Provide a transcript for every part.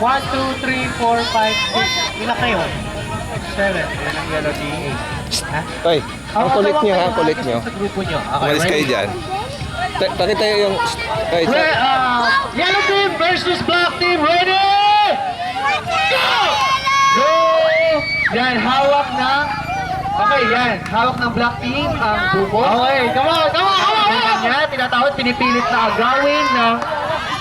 1, 2, 3, 4, 5, 6. Ilan kayo? 7. Ilan ang yellow team? Ha? Toy, ang kulit nyo ha, kulit nyo. Sa grupo nyo. Okay, Umalis kayo dyan. Pakita yung... Ay, Yellow team versus black team. Ready? Go! Go! Yan, hawak ng... Okay, yan. Hawak ng black team ang buko. Okay, come on, come on, come on! Yan, tinatawag, pinipilit na agawin ng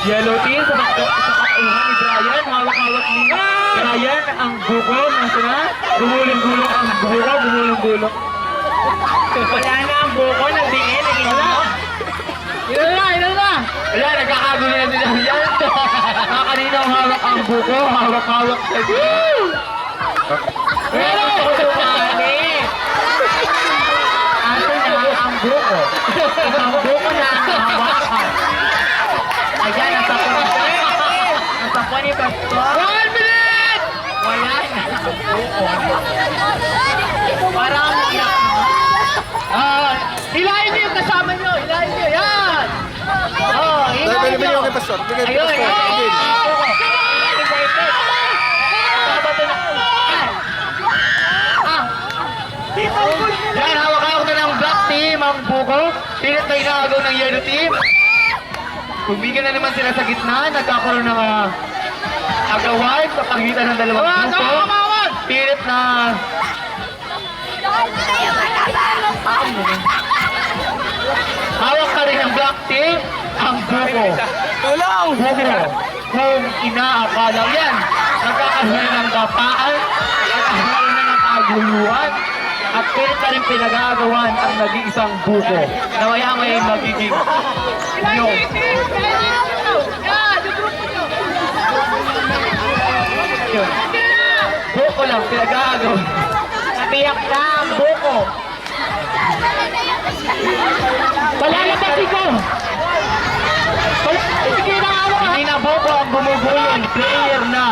yellow team sa kakauhan ni Brian. Hawak-hawak ni Brian ang buko. Nasa na? Gumulong-gulong ang buko, gumulong-gulong. Wala na ang buko, nagdiin, naging Ilan na! Wala, nagkakagulo na sila. Yan! Kanina hawak ang buko, hawak-hawak sa Woo! Pero, sumali! Ato na ang buko. Ang buko na ang hawakan. Ayan, nasa po ni Nasa po ni Pastor. 1 minute! Wala na ang buko. Parang iyak. Hilahin niyo yung kasama niyo! Hilahin niyo! Yan! Oh, hilahin niyo! Bigay kay Pastor. Bigay kay Ayun! Pastor. Yan, hawak-hawak na ng black team ang buko. Pilit na inaagaw ng yellow team. Tumigil na naman sila sa gitna. Nagkakaroon ng agawan sa pagitan ng dalawang buko. Pilit na... Hawak ka rin ng black team ang buko. Tulong! Buko. Kung inaakala yan, nagkakaroon ng gapaan, nagkakaroon na ng kaguluhan, at pilit na rin pinag-aagawan ang nag-iisang buko. Nawaya may magiging yun. Yun. Buko lang, pinag-aagawan. Nabiyak na ang buko. Palalabas ko! Sige na ako! Hindi na buko ang bumubulong. Player na.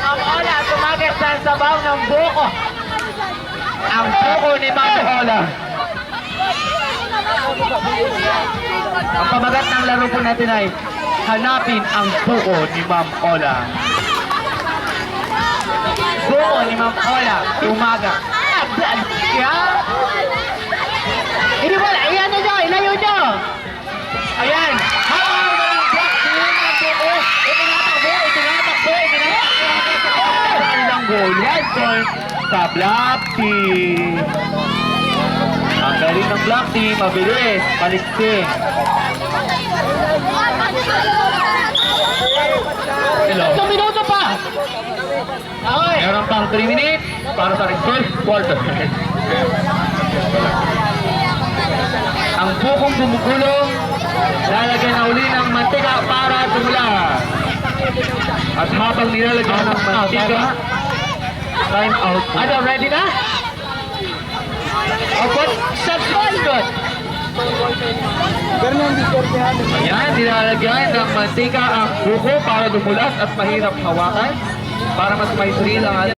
Ang Ola, tumagat sa sabaw ng buko. Ang buko ni Ma'am Ola. Ang pamagat ng laro po natin ay hanapin ang buko ni Ma'am Ola. Buko ni Ma'am Ola, tumagat. Hindi wala, ayan na nyo, ilayo nyo. Ayan. Hawak na ng black team ang buko. Itinatakbo. Sa kanilang goal. Yan, point sa black team. Ang galing ng black team, mabilis, paliksing. Hello. 1 minuto pa. Okay. Meron pang 3 minutes para sa first quarter. Ang bukong gumugulong, lalagyan na uli ng mantika para tumula. At habang nilalagyan ng mantika, time out. Ano, ready na? Okay, shots one, good. Ayan, nilalagyan ng mantika ang buko para dumulas at mahirap hawakan para mas may thrill ang